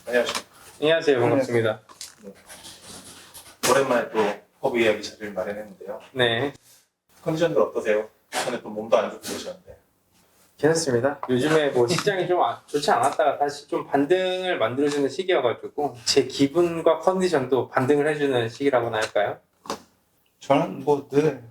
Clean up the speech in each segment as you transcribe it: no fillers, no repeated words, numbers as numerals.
안녕하십니까. 안녕하세요. 반갑습니다. 오랜만에 또 허브 이야기 자리를 마련했는데요. 네, 컨디션들 어떠세요? 전에 또 몸도 안 좋고 그러셨는데. 괜찮습니다. 요즘에 뭐 시장이 좀 좋지 않았다가 다시 좀 반등을 만들어주는 시기여가지고 제 기분과 컨디션도 반등을 해주는 시기라고나 할까요? 저는 뭐 늘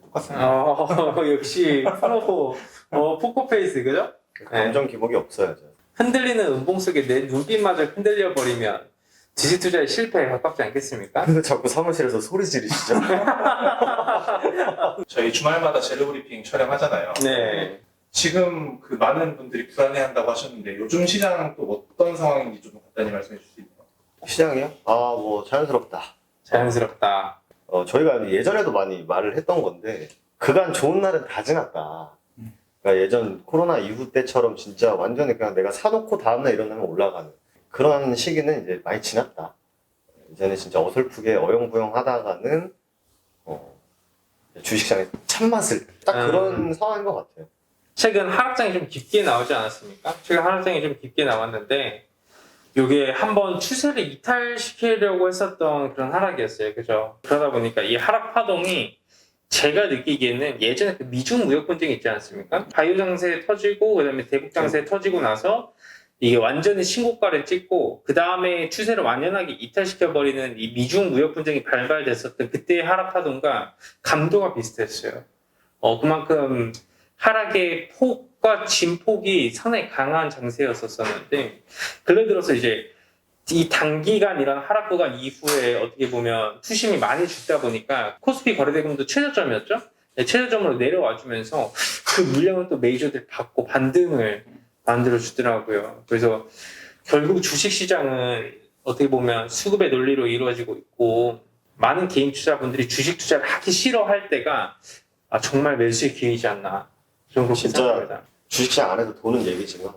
똑같습니다. 역시 프로 포커페이스 그죠? 감정 기복이 없어야죠. 흔들리는 음봉 속에 내 눈빛마저 흔들려 버리면 주식 투자의 실패에 가깝지 않겠습니까? 근데 자꾸 사무실에서 소리 지르시죠? 저희 주말마다 재료 브리핑 촬영하잖아요. 네. 지금 그 많은 분들이 불안해한다고 하셨는데 요즘 시장은 또 어떤 상황인지 좀 간단히 말씀해 주실 수 있나요? 시장이요? 뭐 자연스럽다. 자연스럽다. 저희가 예전에도 많이 말을 했던 건데 그간 좋은 날은 다 지났다. 그러니까 예전 코로나 이후 때처럼 진짜 완전히 그냥 내가 사놓고 다음날 일어나면 올라가는 그런 시기는 이제 많이 지났다. 이제는 진짜 어설프게 어영부영 하다가는 주식시장의 참맛을 딱 그런 상황인 것 같아요. 최근 하락장이 좀 깊게 나오지 않았습니까? 최근 하락장이 좀 깊게 나왔는데 이게 한번 추세를 이탈시키려고 했었던 그런 하락이었어요. 그죠? 그러다 보니까 이 하락 파동이 제가 느끼기에는 예전에 그 미중 무역 분쟁이 있지 않습니까? 바이오 장세 터지고 그다음에 대북 장세 터지고 나서 이게 완전히 신고가를 찍고 그 다음에 추세를 완연하게 이탈시켜버리는 이 미중 무역 분쟁이 발발됐었던 그때의 하락 파동과 감도가 비슷했어요. 그만큼 하락의 폭과 진폭이 상당히 강한 장세였었는데 근래 들어서 이제 이 단기간 이런 하락 구간 이후에 어떻게 보면 투심이 많이 죽다 보니까 코스피 거래대금도 최저점이었죠? 네, 최저점으로 내려와 주면서 그 물량을 또 메이저들이 받고 반등을 만들어 주더라고요. 그래서 결국 주식시장은 어떻게 보면 수급의 논리로 이루어지고 있고 많은 개인 투자분들이 주식 투자를 하기 싫어할 때가 정말 매수의 기회이지 않나 그런 그렇게 진짜 생각합니다. 주식시장 안에서 도는 얘기지만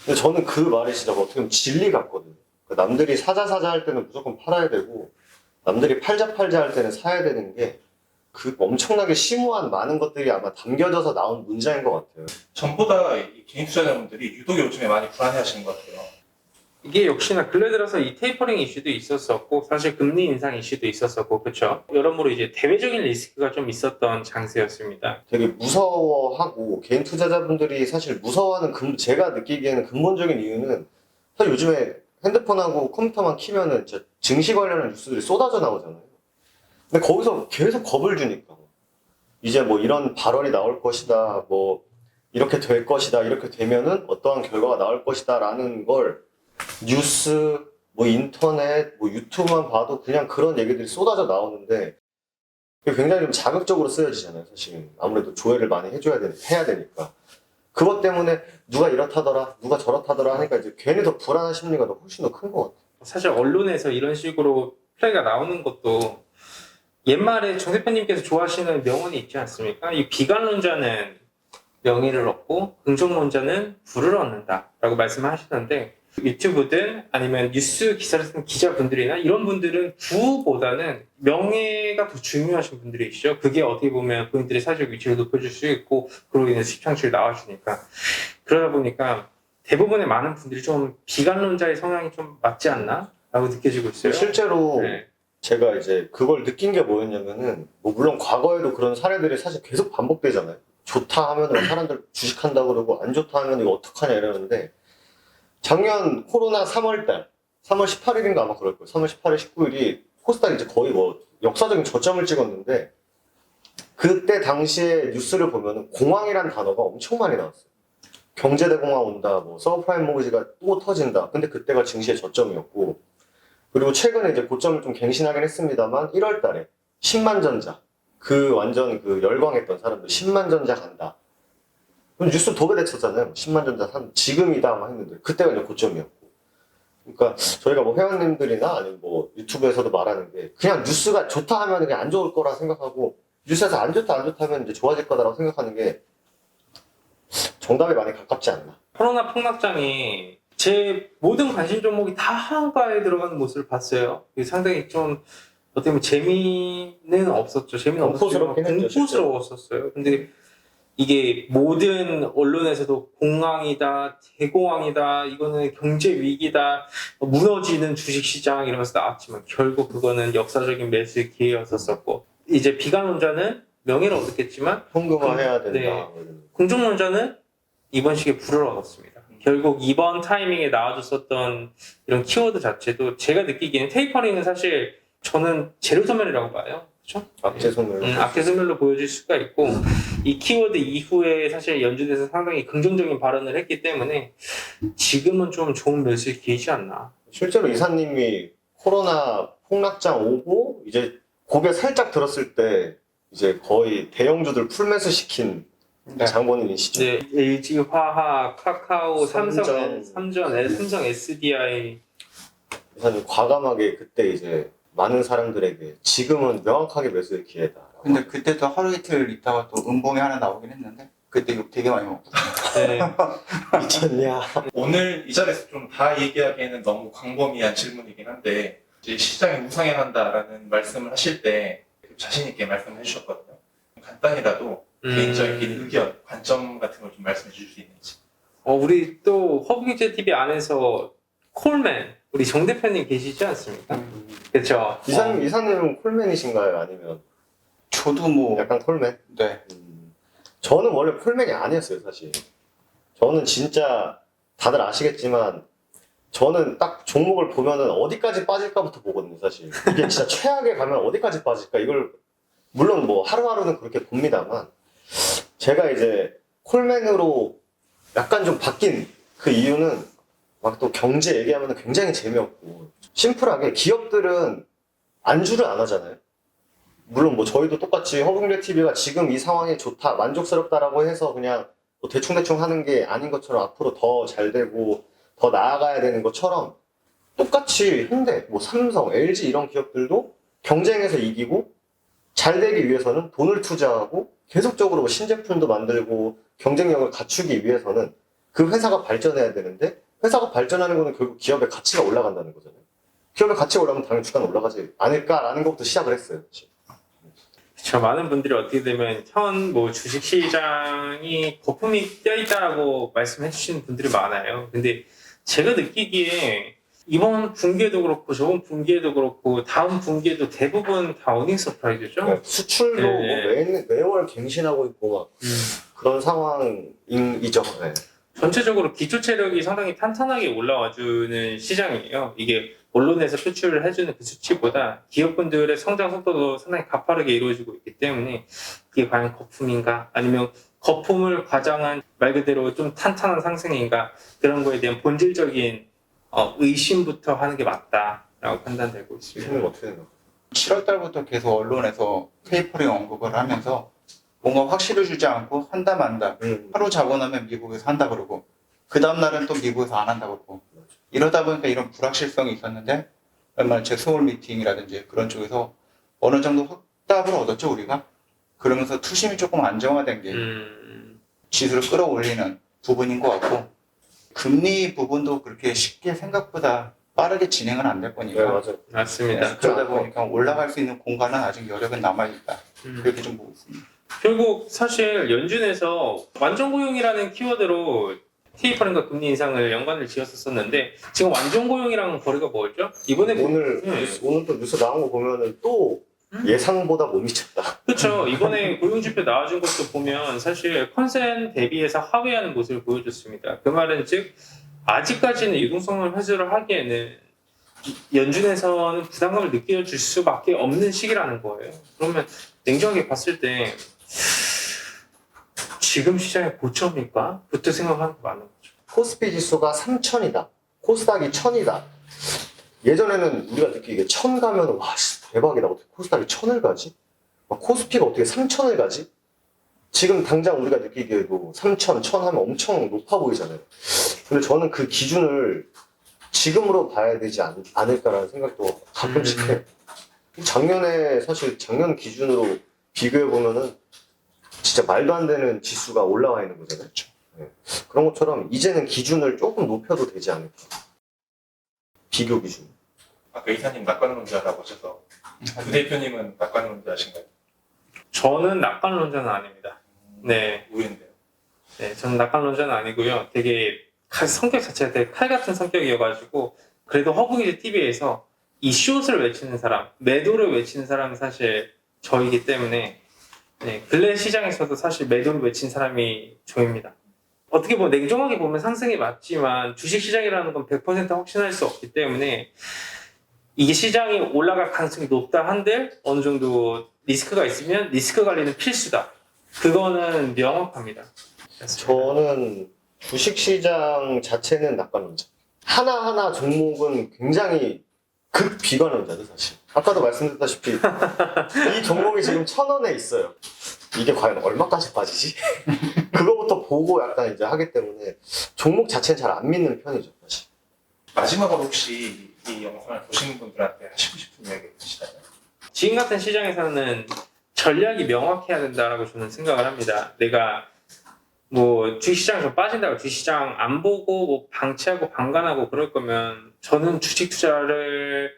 근데 저는 그 말이 진짜 어떻게 보면 진리 같거든요. 남들이 사자 할 때는 무조건 팔아야 되고 남들이 팔자 할 때는 사야 되는 게 그 엄청나게 심오한 많은 것들이 아마 담겨져서 나온 문장인 것 같아요. 전보다 이 개인 투자자분들이 유독 요즘에 많이 불안해하시는 것 같아요. 이게 역시나 근래 들어서 이 테이퍼링 이슈도 있었었고 사실 금리 인상 이슈도 있었었고 그렇죠. 여러모로 이제 대외적인 리스크가 좀 있었던 장세였습니다. 되게 무서워하고 개인 투자자분들이 사실 무서워하는 제가 느끼기에는 근본적인 이유는 사실 요즘에 핸드폰하고 컴퓨터만 키면은 진짜 증시 관련한 뉴스들이 쏟아져 나오잖아요. 근데 거기서 계속 겁을 주니까 이제 뭐 이런 발언이 나올 것이다, 뭐 이렇게 될 것이다, 이렇게 되면은 어떠한 결과가 나올 것이다 라는 걸 뉴스, 뭐 인터넷, 뭐 유튜브만 봐도 그냥 그런 얘기들이 쏟아져 나오는데 그게 굉장히 좀 자극적으로 쓰여지잖아요. 사실 아무래도 조회를 많이 해야 되니까 그것 때문에 누가 이렇다더라, 누가 저렇다더라 하니까 이제 괜히 더 불안한 심리가 훨씬 더 큰 것 같아요. 사실 언론에서 이런 식으로 플레이가 나오는 것도 옛말에 정 대표님께서 좋아하시는 명언이 있지 않습니까? 이 비관론자는 명예를 얻고 긍정론자는 부를 얻는다 라고 말씀하시던데 유튜브든 아니면 뉴스 기사를 쓰는 기자분들이나 이런 분들은 부보다는 명예가 더 중요하신 분들이시죠. 그게 어떻게 보면 본인들의 사회적 위치를 높여줄 수 있고 그로 인해 시청률이 나와주니까 그러다 보니까 대부분의 많은 분들이 좀 비관론자의 성향이 좀 맞지 않나? 라고 느껴지고 있어요. 실제로 네. 제가 이제 그걸 느낀 게 뭐였냐면은 뭐 물론 과거에도 그런 사례들이 사실 계속 반복되잖아요. 좋다 하면은 사람들 주식한다고 그러고 안 좋다 하면 이거 어떡하냐 이러는데 작년 코로나 3월 18일인가 아마 그럴 거예요. 3월 18일, 19일이 코스닥이 이제 거의 뭐 역사적인 저점을 찍었는데 그때 당시에 뉴스를 보면은 공황이란 단어가 엄청 많이 나왔어요. 경제대공황 온다, 뭐 서브프라임 모기지가 또 터진다. 근데 그때가 증시의 저점이었고 그리고 최근에 이제 고점을 좀 갱신하긴 했습니다만 1월 달에 10만 전자 그 완전 그 열광했던 사람들 10만 전자 간다. 뉴스 도배됐었잖아요. 10만 전자 지금이다 막 했는데 그때가 이제 고점이었고. 그러니까 저희가 뭐 회원님들이나 아니면 뭐 유튜브에서도 말하는 게 그냥 뉴스가 좋다 하면 그냥 안 좋을 거라 생각하고 뉴스에서 안 좋다 하면 이제 좋아질 거다라고 생각하는 게 정답에 많이 가깝지 않나. 코로나 폭락장이 제 모든 관심 종목이 다 한가에 들어가는 모습을 봤어요. 상당히 좀 어떻게 보면 재미는 없었죠. 재미는 없었지만 공포스럽긴 했죠, 공포스러웠었어요. 근데 이게 모든 언론에서도 공황이다, 대공황이다, 이거는 경제 위기다, 무너지는 주식시장 이러면서 나왔지만 결국 그거는 역사적인 매수 기회였었고 이제 비관론자는 명예를 얻었겠지만 현금화해야 된다. 네. 공정론자는 이번 시기에 불을 얻었습니다. 결국 이번 타이밍에 나와줬었던 이런 키워드 자체도 제가 느끼기에는 테이퍼링은 사실 저는 재료 소멸이라고 봐요. 그렇죠? 악재 소멸. 악재 소멸로 보여질 수가 있고 이 키워드 이후에 사실 연준에서 상당히 긍정적인 발언을 했기 때문에 지금은 좀 좋은 매수의 기회지 않나. 실제로 이사님이 코로나 폭락장 오고 이제 고개 살짝 들었을 때 이제 거의 대형주들 풀매수 시킨 네. 장본인이시죠. 네, LG 화학, 카카오, 삼전. 삼성 SDI 이사님 과감하게 그때 이제 많은 사람들에게 지금은 명확하게 매수의 기회다. 근데 그때도 하루 이틀 있다가 또 음봉이 하나 나오긴 했는데 그때 욕 되게 많이 먹거든요. 네. 미쳤냐? 오늘 이 자리에서 좀 다 얘기하기에는 너무 광범위한 질문이긴 한데 이제 시장이 우상향한다라는 말씀을 하실 때 자신 있게 말씀해 주셨거든요. 간단히라도 개인적인 의견, 관점 같은 걸 좀 말씀해 주실 수 있는지. 우리 또 허브경제TV 안에서 콜맨 우리 정 대표님 계시지 않습니까? 그렇죠. 이사님은 콜맨이신가요? 아니면 저도 뭐 약간 콜맨? 네. 저는 원래 콜맨이 아니었어요, 사실. 저는 진짜 다들 아시겠지만 저는 딱 종목을 보면은 어디까지 빠질까부터 보거든요, 사실. 이게 진짜 최악에 가면 어디까지 빠질까? 이걸 물론 뭐 하루하루는 그렇게 봅니다만 제가 이제 콜맨으로 약간 좀 바뀐 그 이유는 막 또 경제 얘기하면 굉장히 재미없고 심플하게 기업들은 안주를 안 하잖아요. 물론 뭐 저희도 똑같이 허브경제TV가 지금 이 상황이 좋다, 만족스럽다라고 해서 그냥 뭐 대충대충 하는 게 아닌 것처럼 앞으로 더 잘 되고 더 나아가야 되는 것처럼 똑같이 현대, 뭐 삼성, LG 이런 기업들도 경쟁에서 이기고 잘 되기 위해서는 돈을 투자하고 계속적으로 뭐 신제품도 만들고 경쟁력을 갖추기 위해서는 그 회사가 발전해야 되는데 회사가 발전하는 거는 결국 기업의 가치가 올라간다는 거잖아요. 기업의 가치가 올라가면 당연히 주가는 올라가지 않을까라는 것부터 시작을 했어요. 그렇죠. 많은 분들이 어떻게 되면 현 뭐 주식시장이 거품이 껴있다라고 말씀해 주시는 분들이 많아요. 근데 제가 느끼기에 이번 분기에도 그렇고 저번 분기에도 그렇고 다음 분기에도 대부분 다 어닝 서프라이즈죠. 그러니까 수출도 네. 뭐 매월 갱신하고 있고 막 그런 상황이죠. 네. 전체적으로 기초 체력이 상당히 탄탄하게 올라와주는 시장이에요. 이게 언론에서 표출을 해주는 그 수치보다 기업분들의 성장 속도도 상당히 가파르게 이루어지고 있기 때문에 이게 과연 거품인가 아니면 거품을 과장한 말 그대로 좀 탄탄한 상승인가 그런 거에 대한 본질적인 의심부터 하는 게 맞다라고 판단되고 있습니다. 이사님 어떻게 생각해요? 7월 달부터 계속 언론에서 테이퍼링 언급을 하면서 뭔가 확실히 주지 않고 한다 만다. 하루 자고 나면 미국에서 한다 그러고 그 다음날은 또 미국에서 안 한다 그러고 이러다 보니까 이런 불확실성이 있었는데 얼마나 제 스몰 미팅이라든지 그런 쪽에서 어느 정도 확답을 얻었죠 우리가. 그러면서 투심이 조금 안정화된 게 지수를 끌어올리는 부분인 것 같고 금리 부분도 그렇게 쉽게 생각보다 빠르게 진행은 안 될 네, 거니까 맞아요. 맞습니다. 그러다 보니까 올라갈 수 있는 공간은 아직 여력은 남아있다 그렇게 좀 보고 있습니다. 결국 사실 연준에서 완전 고용이라는 키워드로 테이퍼링과 금리 인상을 연관을 지었었는데 지금 완전 고용이랑 거리가 멀죠? 이번에 오늘 또 뉴스 나온 거 보면은 또 예상보다 못 미쳤다. 그렇죠. 이번에 고용지표 나와준 것도 보면 사실 컨센 대비해서 하회하는 모습을 보여줬습니다. 그 말은 즉 아직까지는 유동성을 회수를 하기에는 연준에서는 부담감을 느껴줄 수밖에 없는 시기라는 거예요. 그러면 냉정하게 봤을 때 지금 시장의 고점일까? 부터 생각하는 게 맞는 거죠. 코스피 지수가 3,000이다. 코스닥이 1,000이다. 예전에는 우리가 느끼기에 1,000 가면 와 대박이다. 어떻게 코스닥이 1,000을 가지? 코스피가 어떻게 3,000을 가지? 지금 당장 우리가 느끼기에도 3,000, 1,000 하면 엄청 높아 보이잖아요. 근데 저는 그 기준을 지금으로 봐야 되지 않을까라는 생각도 가끔씩 해요. 작년에 사실 작년 기준으로 비교해 보면은 진짜 말도 안 되는 지수가 올라와 있는 거잖아요. 네. 그런 것처럼 이제는 기준을 조금 높여도 되지 않을까. 비교 기준. 아까 이사님 낙관론자라고 하셔서 부 대표님은 낙관론자신가요? 저는 낙관론자는 아닙니다. 네. 우인데요. 네, 저는 낙관론자는 아니고요. 되게 성격 자체가 되게 칼 같은 성격이어가지고 그래도 허브기즈 TV에서 이 숏을 외치는 사람, 매도를 외치는 사람이 사실 저이기 때문에 네, 근래 시장에서도 사실 매도를 외친 사람이 저입니다. 어떻게 보면 냉정하게 보면 상승이 맞지만 주식시장이라는 건 100% 확신할 수 없기 때문에 이게 시장이 올라갈 가능성이 높다 한들 어느 정도 리스크가 있으면 리스크 관리는 필수다. 그거는 명확합니다. 저는 주식시장 자체는 낙관론자. 하나하나 종목은 굉장히 극비관론자죠, 사실. 아까도 말씀드렸다시피 이 종목이 지금 1,000원에 있어요. 이게 과연 얼마까지 빠지지? 그거부터 보고 약간 이제 하기 때문에 종목 자체는 잘 안 믿는 편이죠, 사실. 마지막으로 혹시 이 영상을 보시는 분들한테 하시고 싶은 이야기 있으시나요? 지금 같은 시장에서는 전략이 명확해야 된다라고 저는 생각을 합니다. 내가 뭐 주식시장 좀 빠진다고 주식시장 안 보고 뭐 방치하고 방관하고 그럴 거면 저는 주식 투자를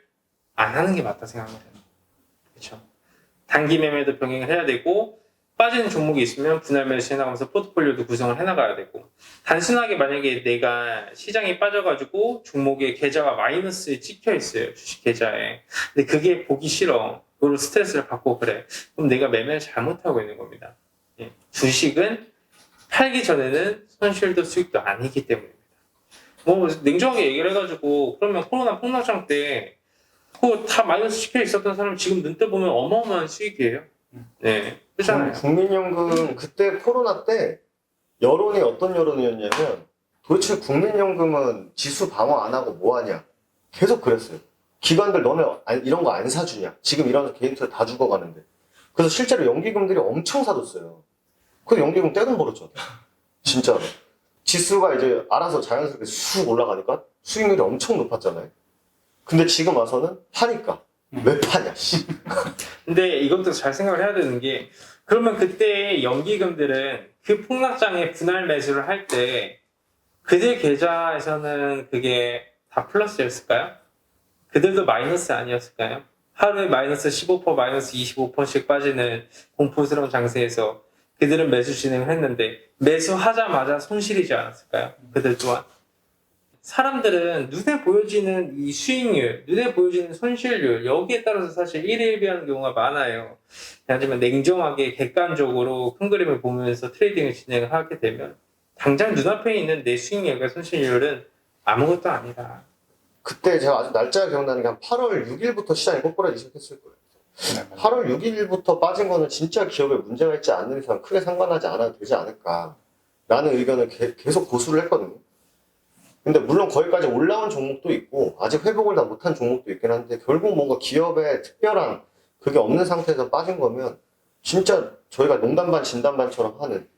안 하는 게 맞다 생각합니다. 그렇죠. 단기 매매도 병행을 해야 되고 빠지는 종목이 있으면 분할 매수 해나가면서 포트폴리오도 구성을 해나가야 되고 단순하게 만약에 내가 시장이 빠져가지고 종목의 계좌가 마이너스에 찍혀 있어요. 주식 계좌에. 근데 그게 보기 싫어. 그걸로 스트레스를 받고 그래. 그럼 내가 매매를 잘못하고 있는 겁니다. 예. 주식은 팔기 전에는 손실도 수익도 아니기 때문입니다. 뭐 냉정하게 얘기를 해가지고 그러면 코로나 폭락장 때 그거 다 마이너스 찍혀 있었던 사람 지금 눈 떠보면 어마어마한 수익이에요. 네, 그렇잖아요. 국민연금 그때 코로나 때 여론이 어떤 여론이었냐면 도대체 국민연금은 지수 방어 안 하고 뭐 하냐 계속 그랬어요. 기관들 너네 이런 거 안 사주냐 지금 이런 개인투자 다 죽어가는데 그래서 실제로 연기금들이 엄청 사줬어요. 그 연기금 떼돈 벌었죠. 진짜로. 지수가 이제 알아서 자연스럽게 쑥 올라가니까 수익률이 엄청 높았잖아요. 근데 지금 와서는 파니까 왜 파냐 씨. 근데 이것도 잘 생각을 해야 되는 게 그러면 그때 연기금들은 그 폭락장에 분할 매수를 할 때 그들 계좌에서는 그게 다 플러스였을까요? 그들도 마이너스 아니었을까요? 하루에 마이너스 15%, 마이너스 25%씩 빠지는 공포스러운 장세에서 그들은 매수 진행을 했는데 매수하자마자 손실이지 않았을까요? 그들 또한. 사람들은 눈에 보여지는 이 수익률, 눈에 보여지는 손실률 여기에 따라서 사실 일일비하는 경우가 많아요. 하지만 냉정하게 객관적으로 큰 그림을 보면서 트레이딩을 진행을 하게 되면 당장 눈앞에 있는 내 수익률과 손실률은 아무것도 아니다. 그때 제가 아주 날짜가 기억나는 게 한 8월 6일부터 시장이 꼬꾸라지기 시작했을 거예요. 8월 6일부터 빠진 거는 진짜 기업에 문제가 있지 않는 이상 크게 상관하지 않아도 되지 않을까 라는 의견을 계속 고수를 했거든요. 근데 물론 거기까지 올라온 종목도 있고 아직 회복을 다 못한 종목도 있긴 한데 결국 뭔가 기업에 특별한 그게 없는 상태에서 빠진 거면 진짜 저희가 농담 반 진담 반처럼 하는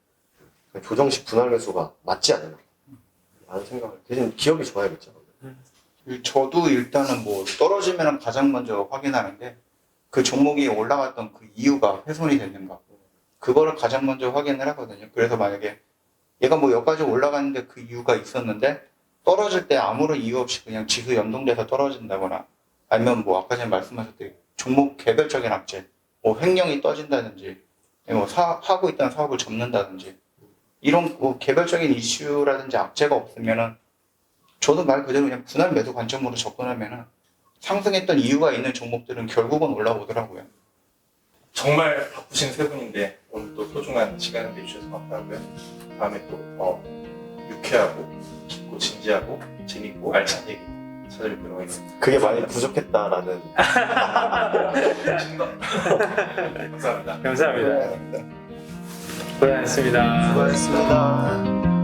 조정식 분할 매수가 맞지 않나 라는 생각을 대신 기업이 좋아야겠죠. 저도 일단은 뭐 떨어지면 가장 먼저 확인하는 게 그 종목이 올라갔던 그 이유가 훼손이 됐는가 그거를 가장 먼저 확인을 하거든요. 그래서 만약에 얘가 뭐 여기까지 올라갔는데 그 이유가 있었는데 떨어질 때 아무런 이유 없이 그냥 지수 연동돼서 떨어진다거나 아니면 뭐 아까 전에 말씀하셨듯이 종목 개별적인 악재 뭐 횡령이 떠진다든지 뭐 하고 있던 사업을 접는다든지 이런 뭐 개별적인 이슈라든지 악재가 없으면은 저도 말 그대로 그냥 분할 매도 관점으로 접근하면은 상승했던 이유가 있는 종목들은 결국은 올라오더라고요. 정말 바쁘신 세 분인데 오늘 또 소중한 시간을 내주셔서 감사하고요. 다음에 또 유쾌하고 깊고 진지하고 재밌고 알찬 얘기 찾아뵙도록 하겠습니다. 그게 많이 부족했다라는. 감사합니다. 감사합니다. 고생하셨습니다. 수고하셨습니다.